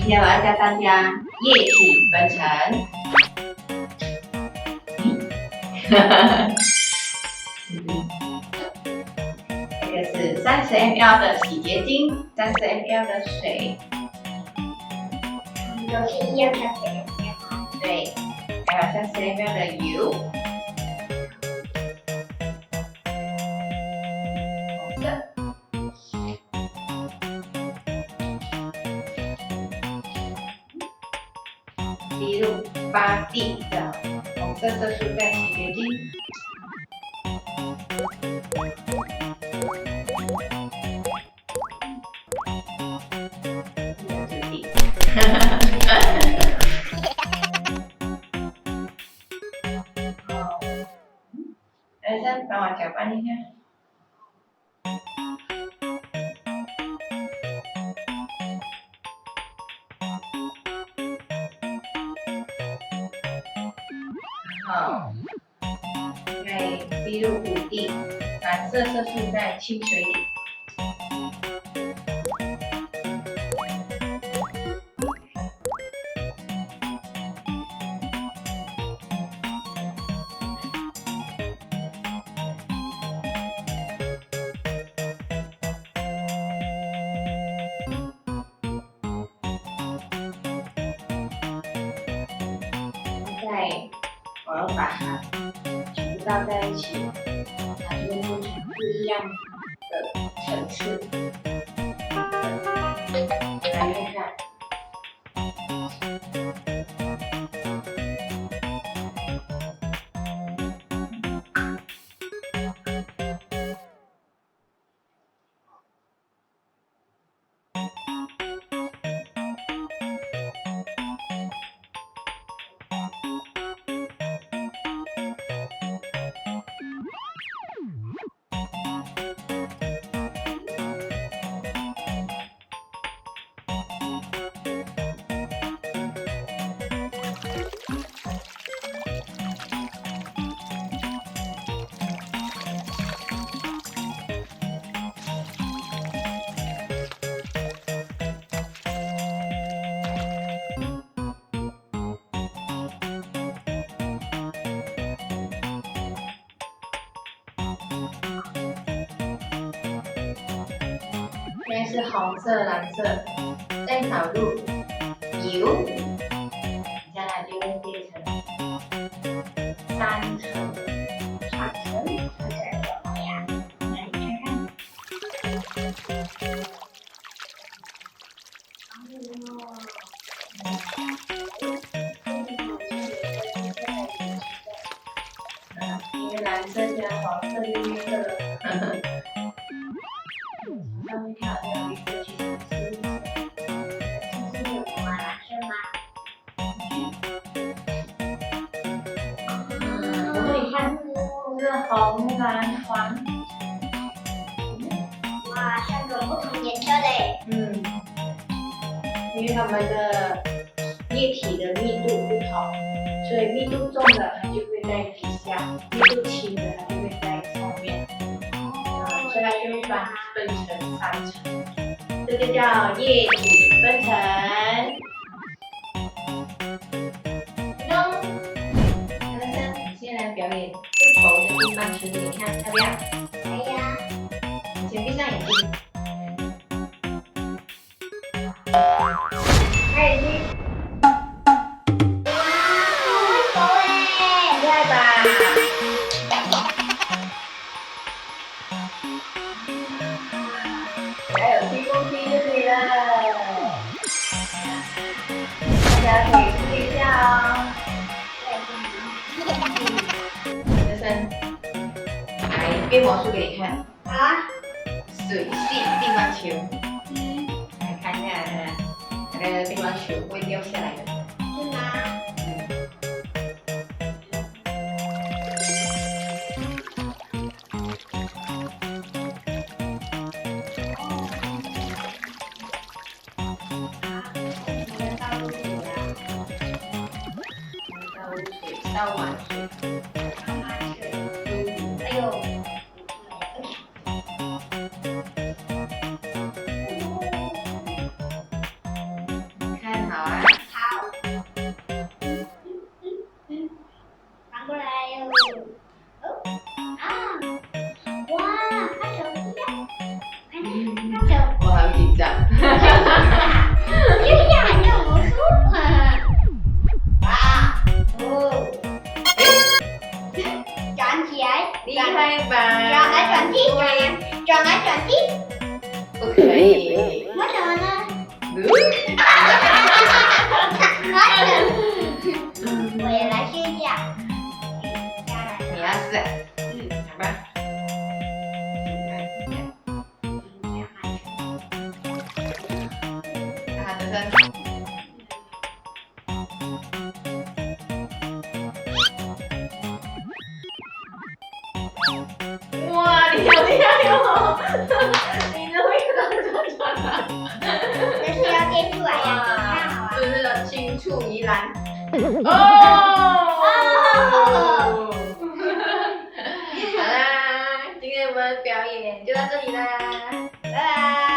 今天我要教大家液体分层。这个是30ml 的洗洁精，30ml 的水，都是一样的水吗？对，还有30ml 的油，红色。滴入8滴的红色色素在洗洁精。来，先帮我搅拌一下。好，再滴入5滴蓝色色素在清水里。我要把它全部倒在一起，它就会做出不一样的层次。来看看，现在是红色、蓝色，再倒入油，接下来就会变成3层，看起来怎么样？来你看看。因为蓝色加黄色就绿色了。上面看好像绿色，其实是绿色。这是有什么蓝色吗？我给你看，是红、蓝、黄。哇，3种不同颜色嘞。因为它们的液体的密度不同，所以密度重的它就会在底下，密度轻的它就会在上面。所以它就会把它分成3层，这就叫液体分层。你先来表演最薄的乒乓球给你看，要不要？可以啊。先闭上眼睛。开眼睛。哇，好会厉害吧？还有吹风机就可以了。大家可以试一下哦。来变魔术给你看。啊。水系乒乓球。来看一下，那个乒乓球会掉下来的。是吗？倒满水。还有。看转起来，厉害吧？转来转去，转来转去，不可以。为什么呢？我也来试一下。你要试？来吧。看他的身。哇，你好厉害哦！你怎么会转啊？这是要颠出来呀，看好啊。是不是青出于蓝？哦！好啦，今天我们表演就到这里啦，拜拜。